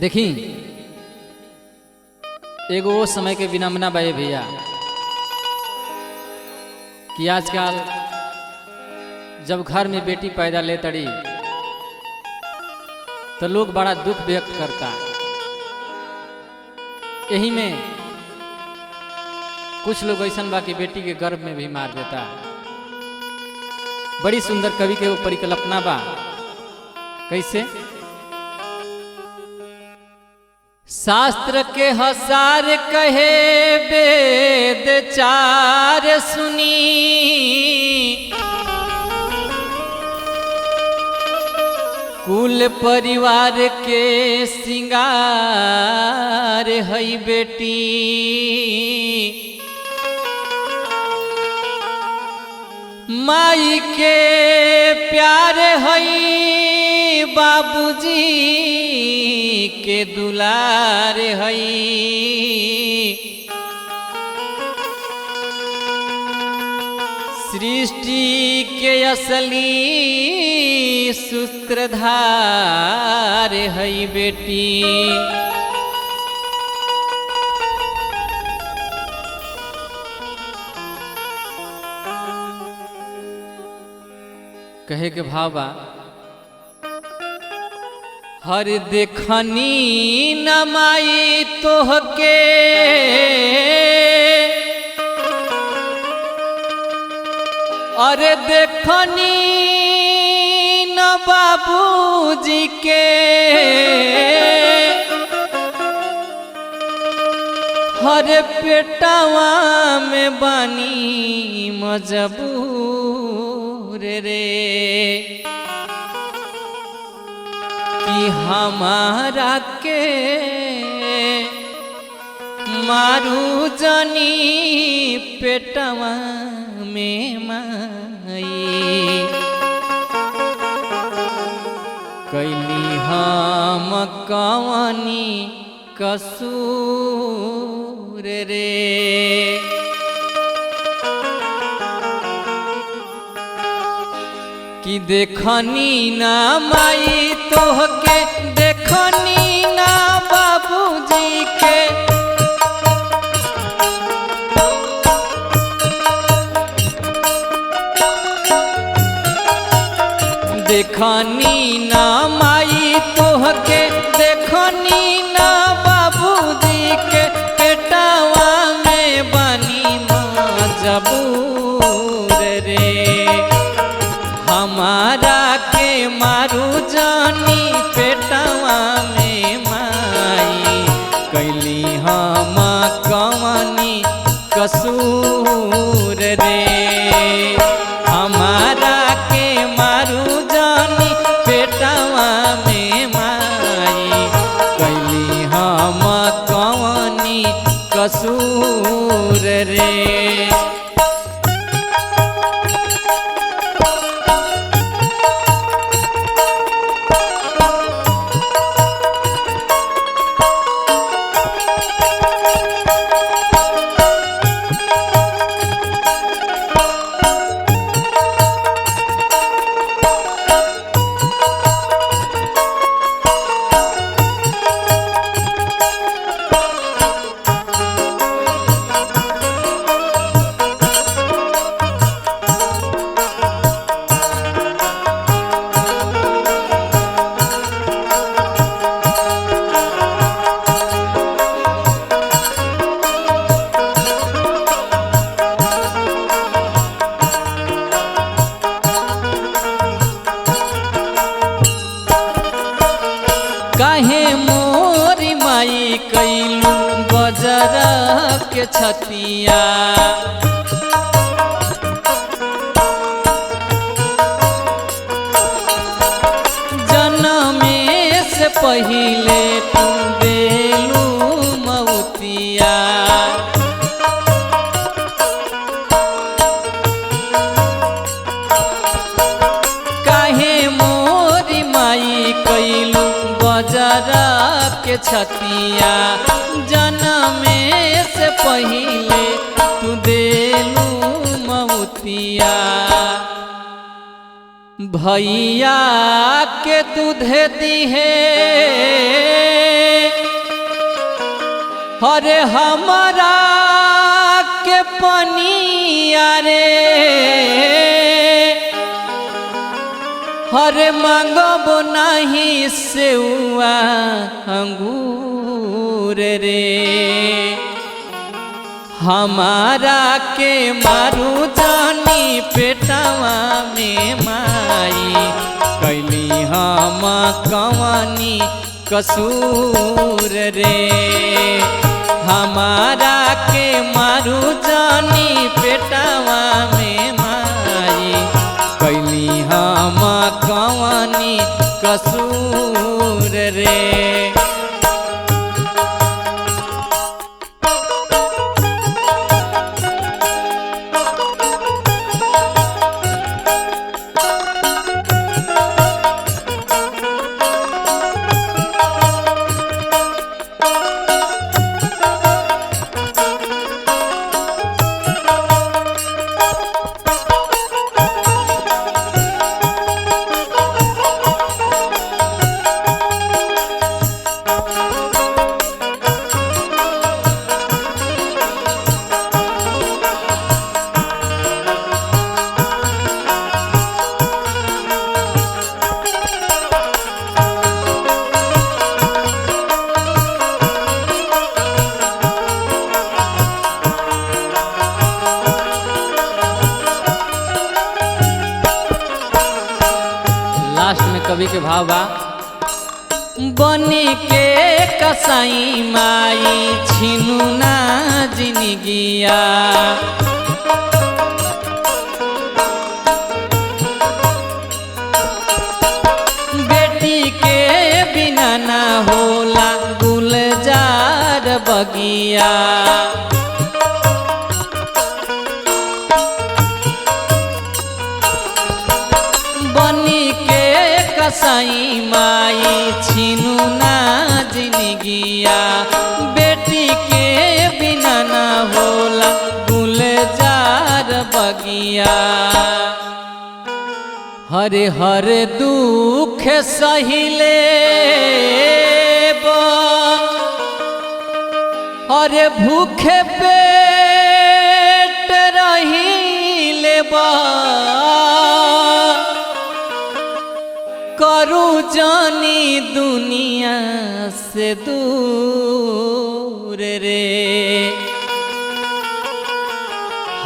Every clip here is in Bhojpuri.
देखी एगो वो समय के विनम्रता बाए भैया कि आजकल जब घर में बेटी पैदा ले तड़ी तो लोग बड़ा दुख व्यक्त करता। यही में कुछ लोग ऐसा बा कि बेटी के गर्भ में भी मार देता। बड़ी सुंदर कवि के वो परिकल्पना बा। कैसे? शास्त्र के हसार कहे वेद चार सुनी, कुल परिवार के सिंगार हई बेटी। माई के प्यार हई बाबूजी के दुलार हई। सृष्टि के असली सूत्रधार हई बेटी। कहे के भाव बा, हर देखनी न माई तोहके अरे देखनी न बाबूजी के। हर पेटवा में बानी मजबूर रे कि हमारा के मारू जनी पेटवा में माई। कैली हम कवनी कसूर रे। कि देखनी ना माई तोहके देखनी ना बाबूजी के। देखनी ना माई तोहके देखनी ना बाबूजी के। पेटवा में बनी मजबूर रे हमारा के मारू जानी पेटवा में माई। कैली हम कवनी कसूर रे हमारा के मारू जानी पेटवा में माई। कैली हम कवनी कसूर रे। काहे मोरी माई कैलू बजरा के छतिया। जन्मे से पहिले तू देलू मौतिया। काहे मोरी माई कैलू बजरा के छतिया। जन्मे से पहिले तू देलू मौतिया। भैया के दूध दिहे अरे हमारा के पनिया रे हरे मांगब नहीं सेउआ अंगूर रे हमारा के मारू जानी पेटवा में माई कैली हम कवानी कसूर रे हमारा के मारू जानी पेटवा में माई कैली हम कवानी कसूर रे कवि के भाव बा बनी के कसाई माई छिनु ना जिनगिया बेटी के बिना ना होला गुलजार बगिया कसाई माई छिनु ना जिनगिया बेटी के बिना ना होला गुलजार बगिया हरे हरे दुख सहिले हरे भूखे पेट रहिले करू जानी दुनिया से दूर रे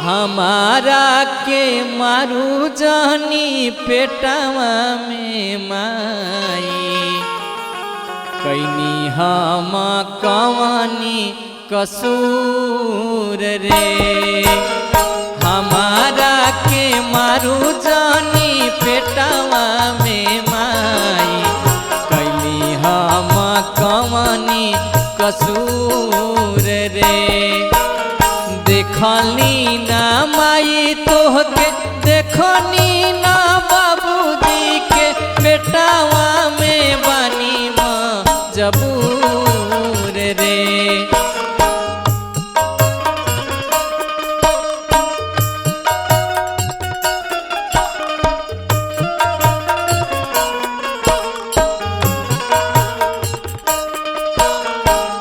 हमारा के मारू जानी पेटवा में माई कैनी हम कवानी कसूर रे हमारा के मारू जानी पेटवा में माई कैली हम कवानी कसूर रे देखली ना माई तोहके देखनी ना बाबूजी के पेटवा में बानी मजबूर रे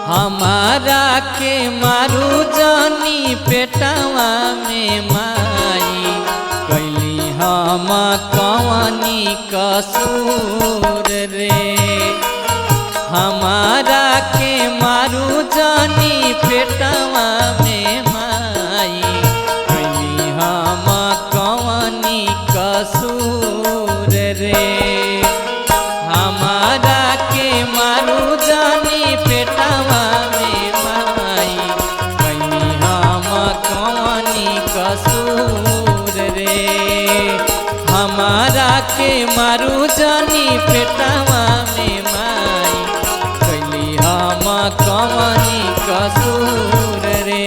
हमारा के मारू जानी पेटवा में माई कैली हम कवानी कसूर रे हमारा के मारू जानी पेटवा में माई कैली हम कवानी कसूर रे हमारा के मारू जानी पेटवा में माई कैली हम कवानी कसूर रे हमारा के मारू जानी पेटवा में माई कैली हम कवानी कसूर रे।